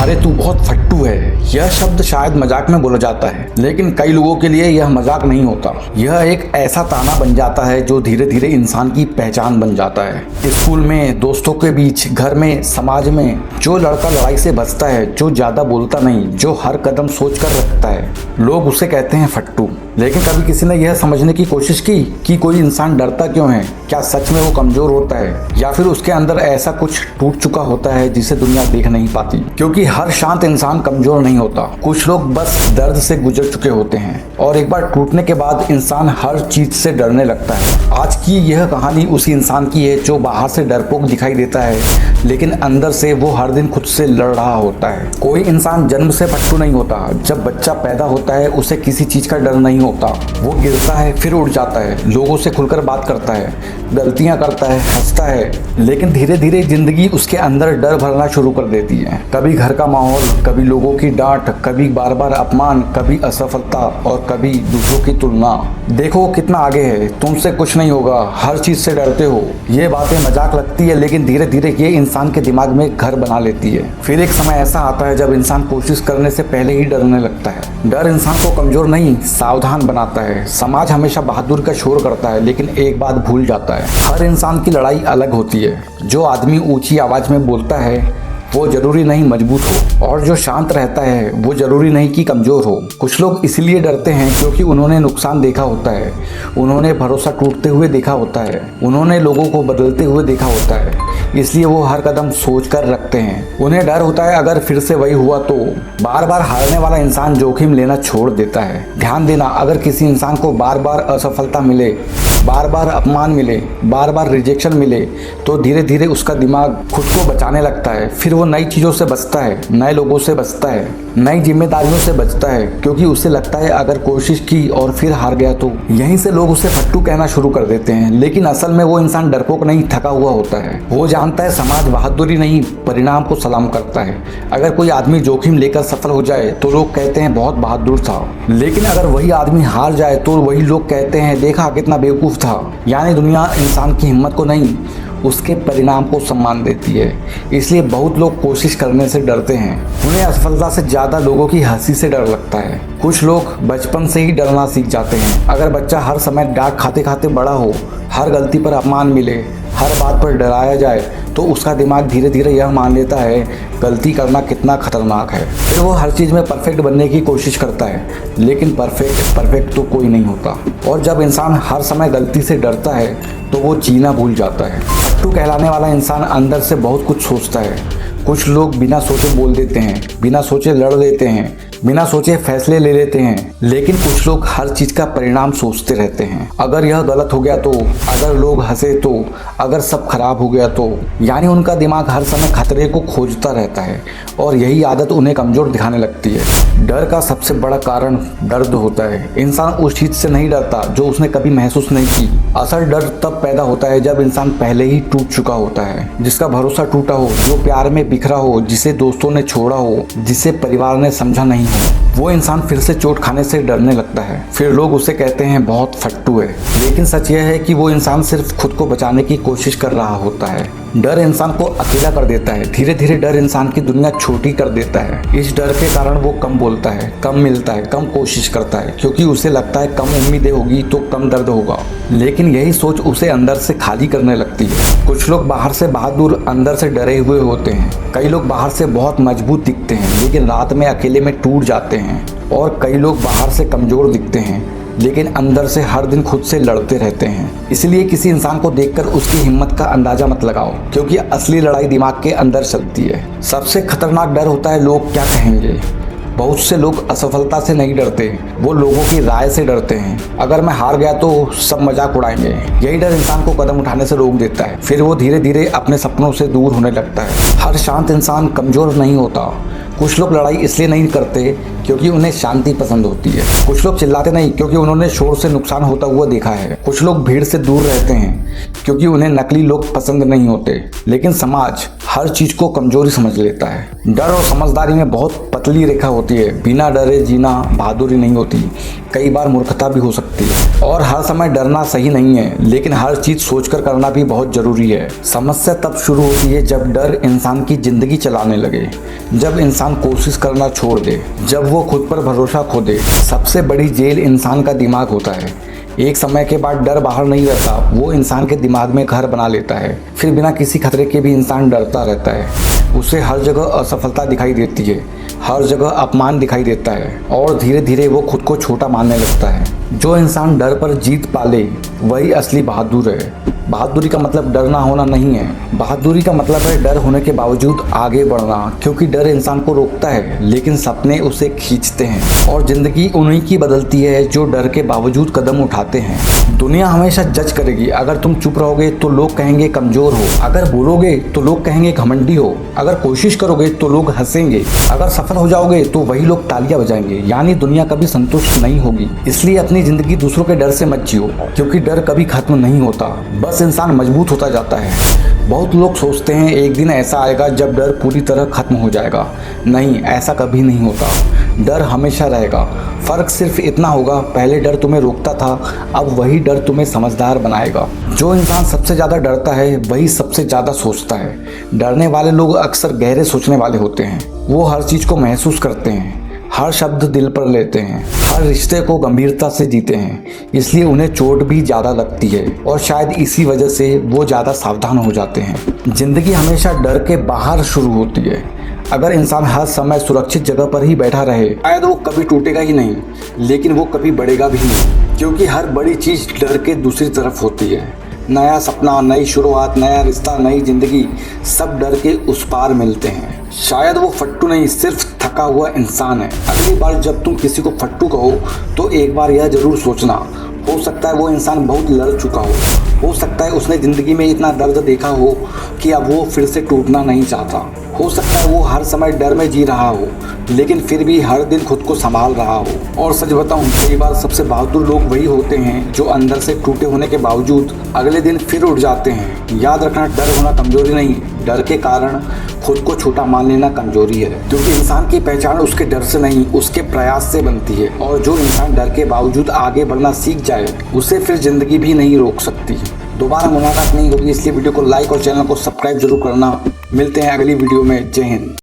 अरे तू बहुत फट्टू है। यह शब्द शायद मजाक में बोला जाता है, लेकिन कई लोगों के लिए यह मजाक नहीं होता। यह एक ऐसा ताना बन जाता है जो धीरे धीरे इंसान की पहचान बन जाता है। स्कूल में, दोस्तों के बीच, घर में, समाज में जो लड़का लड़ाई से बचता है, जो ज्यादा बोलता नहीं, जो हर कदम सोच कर रखता है, लोग उसे कहते हैं फट्टू। लेकिन कभी किसी ने यह समझने की कोशिश की कि कोई इंसान डरता क्यों है? क्या सच में वो कमजोर होता है, या फिर उसके अंदर ऐसा कुछ टूट चुका होता है जिसे दुनिया देख नहीं पाती? क्योंकि हर शांत इंसान कमजोर नहीं होता। कुछ लोग बस दर्द से गुजर चुके होते हैं और एक बार टूटने के बाद इंसान हर चीज से डरने लगता है। आज की यह कहानी उसी इंसान की है जो बाहर से डरपोक दिखाई देता है, लेकिन अंदर से वो हर दिन खुद से लड़ रहा होता है। कोई इंसान जन्म से फट्टू नहीं होता। जब बच्चा पैदा होता है उसे किसी चीज का डर नहीं होता। वो गिरता है, फिर उठ जाता है, लोगों से खुलकर बात करता है, गलतियां करता है, हंसता है, लेकिन धीरे धीरे जिंदगी उसके अंदर डर भरना शुरू कर देती है। कभी घर का माहौल, कभी लोगों की डांट, कभी बार बार अपमान, कभी असफलता और कभी दूसरों की तुलना। देखो कितना आगे है, तुमसे कुछ नहीं होगा, हर चीज से डरते हो। ये बातें मजाक लगती है, लेकिन धीरे धीरे ये इंसान के दिमाग में घर बना लेती है। फिर एक समय ऐसा आता है जब इंसान कोशिश करने से पहले ही डरने लगता है। डर इंसान को कमजोर नहीं, सावधान बनाता है। समाज हमेशा बहादुर का शोर करता है, लेकिन एक बात भूल जाता है, हर इंसान की लड़ाई अलग होती है। जो आदमी ऊंची आवाज में बोलता है वो जरूरी नहीं मजबूत हो, और जो शांत रहता है वो जरूरी नहीं कि कमजोर हो। कुछ लोग इसलिए डरते हैं क्योंकि उन्होंने नुकसान देखा होता है, उन्होंने भरोसा टूटते हुए देखा होता है, उन्होंने लोगों को बदलते हुए देखा होता है, इसलिए वो हर कदम सोच कर रखते हैं। उन्हें डर होता है अगर फिर से वही हुआ तो। बार बार हारने वाला इंसान जोखिम लेना छोड़ देता है। ध्यान देना, अगर किसी इंसान को बार बार असफलता मिले, बार बार अपमान मिले, बार बार रिजेक्शन मिले, तो धीरे धीरे उसका दिमाग खुद को बचाने लगता है। फिर वो नई चीज़ों से बचता है, नए लोगों से बचता है, नई जिम्मेदारियों से बचता है, क्योंकि उसे लगता है अगर कोशिश की और फिर हार गया तो। यहीं से लोग उसे फट्टू कहना शुरू कर देते हैं, लेकिन असल में वो इंसान डरपोक नहीं, थका हुआ होता है। वो जानता है समाज बहादुरी नहीं, परिणाम को सलाम करता है। अगर कोई आदमी जोखिम लेकर सफल हो जाए तो लोग कहते हैं बहुत बहादुर था, लेकिन अगर वही आदमी हार जाए तो वही लोग कहते हैं देखा कितना बेवकूफ था। यानी दुनिया इंसान की हिम्मत को नहीं, उसके परिणाम को सम्मान देती है। इसलिए बहुत लोग कोशिश करने से डरते हैं। उन्हें असफलता से ज़्यादा लोगों की हंसी से डर लगता है। कुछ लोग बचपन से ही डरना सीख जाते हैं। अगर बच्चा हर समय डांट खाते खाते बड़ा हो, हर गलती पर अपमान मिले, हर बात पर डराया जाए, तो उसका दिमाग धीरे धीरे यह मान लेता है गलती करना कितना खतरनाक है। फिर वो हर चीज़ में परफेक्ट बनने की कोशिश करता है, लेकिन परफेक्ट तो कोई नहीं होता। और जब इंसान हर समय गलती से डरता है तो वो जीना भूल जाता है। फट्टू कहलाने वाला इंसान अंदर से बहुत कुछ सोचता है। कुछ लोग बिना सोचे बोल देते हैं, बिना सोचे लड़ लेते हैं, बिना सोचे फैसले ले लेते हैं, लेकिन कुछ लोग हर चीज का परिणाम सोचते रहते हैं। अगर यह गलत हो गया तो, अगर लोग हंसे तो, अगर सब खराब हो गया तो। यानी उनका दिमाग हर समय खतरे को खोजता रहता है, और यही आदत उन्हें कमजोर दिखाने लगती है। डर का सबसे बड़ा कारण दर्द होता है। इंसान उस चीज से नहीं डरता जो उसने कभी महसूस नहीं की। असल डर तब पैदा होता है जब इंसान पहले ही टूट चुका होता है, जिसका भरोसा टूटा हो, जो प्यार में बिखरा हो, जिसे दोस्तों ने छोड़ा हो, जिसे परिवार ने समझा नहीं हो। वो इंसान फिर से चोट खाने से डरने लगता है। फिर लोग उसे कहते हैं बहुत फट्टू है, लेकिन सच यह है कि वो इंसान सिर्फ खुद को बचाने की कोशिश कर रहा होता है। डर इंसान को अकेला कर देता है। धीरे धीरे डर इंसान की दुनिया छोटी कर देता है। इस डर के कारण वो कम बोलता है, कम मिलता है, कम कोशिश करता है, क्योंकि उसे लगता है कम उम्मीदें होगी तो कम दर्द होगा। लेकिन यही सोच उसे अंदर से खाली करने लगती है। कुछ लोग बाहर से बहादुर, अंदर से डरे हुए होते हैं। कई लोग बाहर से बहुत मजबूत दिखते हैं, लेकिन रात में अकेले में टूट जाते हैं। और कई लोग बाहर से कमजोर दिखते हैं, लेकिन अंदर से हर दिन खुद से लड़ते रहते हैं। इसलिए किसी इंसान को देखकर उसकी हिम्मत का अंदाजा मत लगाओ, क्योंकि असली लड़ाई दिमाग के अंदर चलती है। सबसे खतरनाक डर होता है लोग क्या कहेंगे। बहुत से लोग असफलता से नहीं डरते, वो लोगों की राय से डरते हैं। अगर मैं हार गया तो सब मजाक उड़ाएंगे। यही डर इंसान को कदम उठाने से रोक देता है। फिर वो धीरे धीरे अपने सपनों से दूर होने लगता है। हर शांत इंसान कमजोर नहीं होता। कुछ लोग लड़ाई इसलिए नहीं करते क्योंकि उन्हें शांति पसंद होती है। कुछ लोग चिल्लाते नहीं क्योंकि उन्होंने शोर से नुकसान होता हुआ देखा है। कुछ लोग भीड़ से दूर रहते हैं क्योंकि उन्हें नकली लोग पसंद नहीं होते। लेकिन समाज हर चीज को कमजोरी समझ लेता है। डर और समझदारी में बहुत पतली रेखा होती है। बिना डरे जीना बहादुरी नहीं होती, कई बार मूर्खता भी हो सकती है। और हर समय डरना सही नहीं है, लेकिन हर चीज सोचकर करना भी बहुत जरूरी है। समस्या तब शुरू होती है जब डर इंसान की जिंदगी चलाने लगे, जब इंसान कोशिश करना छोड़ दे, जब वो खुद पर भरोसा खो दे। सबसे बड़ी जेल इंसान का दिमाग होता है। एक समय के बाद डर बाहर नहीं रहता, वो इंसान के दिमाग में घर बना लेता है। फिर बिना किसी खतरे के भी इंसान डरता रहता है। उसे हर जगह असफलता दिखाई देती है, हर जगह अपमान दिखाई देता है और धीरे धीरे वो खुद को छोटा मानने लगता है। जो इंसान डर पर जीत पाले वही असली बहादुर है। बहादुरी का मतलब डर ना होना नहीं है, बहादुरी का मतलब है डर होने के बावजूद आगे बढ़ना। क्योंकि डर इंसान को रोकता है लेकिन सपने उसे खींचते हैं। और जिंदगी उन्हीं की बदलती है जो डर के बावजूद कदम उठाते हैं। दुनिया हमेशा जज करेगी। अगर तुम चुप रहोगे तो लोग कहेंगे कमजोर हो, अगर बोलोगे तो लोग कहेंगे घमंडी हो, अगर कोशिश करोगे तो लोग हंसेंगे, अगर सफल हो जाओगे तो वही लोग तालियां बजाएंगे। यानी दुनिया कभी संतुष्ट नहीं होगी। इसलिए अपनी जिंदगी दूसरों के डर से मत जियो, क्योंकि डर कभी खत्म नहीं होता, बस इंसान मजबूत होता जाता है। बहुत लोग सोचते हैं एक दिन ऐसा आएगा जब डर पूरी तरह खत्म हो जाएगा। नहीं, ऐसा कभी नहीं होता। डर हमेशा रहेगा। फर्क सिर्फ इतना होगा, पहले डर तुम्हें रोकता था, अब वही डर तुम्हें समझदार बनाएगा। जो इंसान सबसे ज़्यादा डरता है वही सबसे ज़्यादा सोचता है। डरने वाले लोग अक्सर गहरे सोचने वाले होते हैं। वो हर चीज़ को महसूस करते हैं, हर शब्द दिल पर लेते हैं, हर रिश्ते को गंभीरता से जीते हैं। इसलिए उन्हें चोट भी ज़्यादा लगती है और शायद इसी वजह से वो ज़्यादा सावधान हो जाते हैं। जिंदगी हमेशा डर के बाहर शुरू होती है। अगर इंसान हर समय सुरक्षित जगह पर ही बैठा रहे, शायद वो कभी टूटेगा ही नहीं, लेकिन वो कभी बढ़ेगा भी नहीं। क्योंकि हर बड़ी चीज़ डर के दूसरी तरफ होती है। नया सपना, नई शुरुआत, नया रिश्ता, नई जिंदगी, सब डर के उस पार मिलते हैं। शायद वो फट्टू नहीं, सिर्फ थका हुआ इंसान है। अगली बार जब तुम किसी को फट्टू कहो तो एक बार यह जरूर सोचना, हो सकता है वो इंसान बहुत लड़ चुका हो सकता है उसने ज़िंदगी में इतना दर्द देखा हो कि अब वो फिर से टूटना नहीं चाहता। हो सकता है वो हर समय डर में जी रहा हो, लेकिन फिर भी हर दिन खुद को संभाल रहा हो। और सच बताऊं, कई बार सबसे बहादुर लोग वही होते हैं जो अंदर से टूटे होने के बावजूद अगले दिन फिर उठ जाते हैं। याद रखना, डर होना कमजोरी नहीं, डर के कारण खुद को छोटा मान लेना कमजोरी है। क्योंकि इंसान की पहचान उसके डर से नहीं, उसके प्रयास से बनती है। और जो इंसान डर के बावजूद आगे बढ़ना सीख जाए, उसे फिर जिंदगी भी नहीं रोक सकती। दोबारा मुलाकात नहीं होगी, इसलिए वीडियो को लाइक और चैनल को सब्सक्राइब जरूर करना। मिलते हैं अगली वीडियो में। जय हिंद।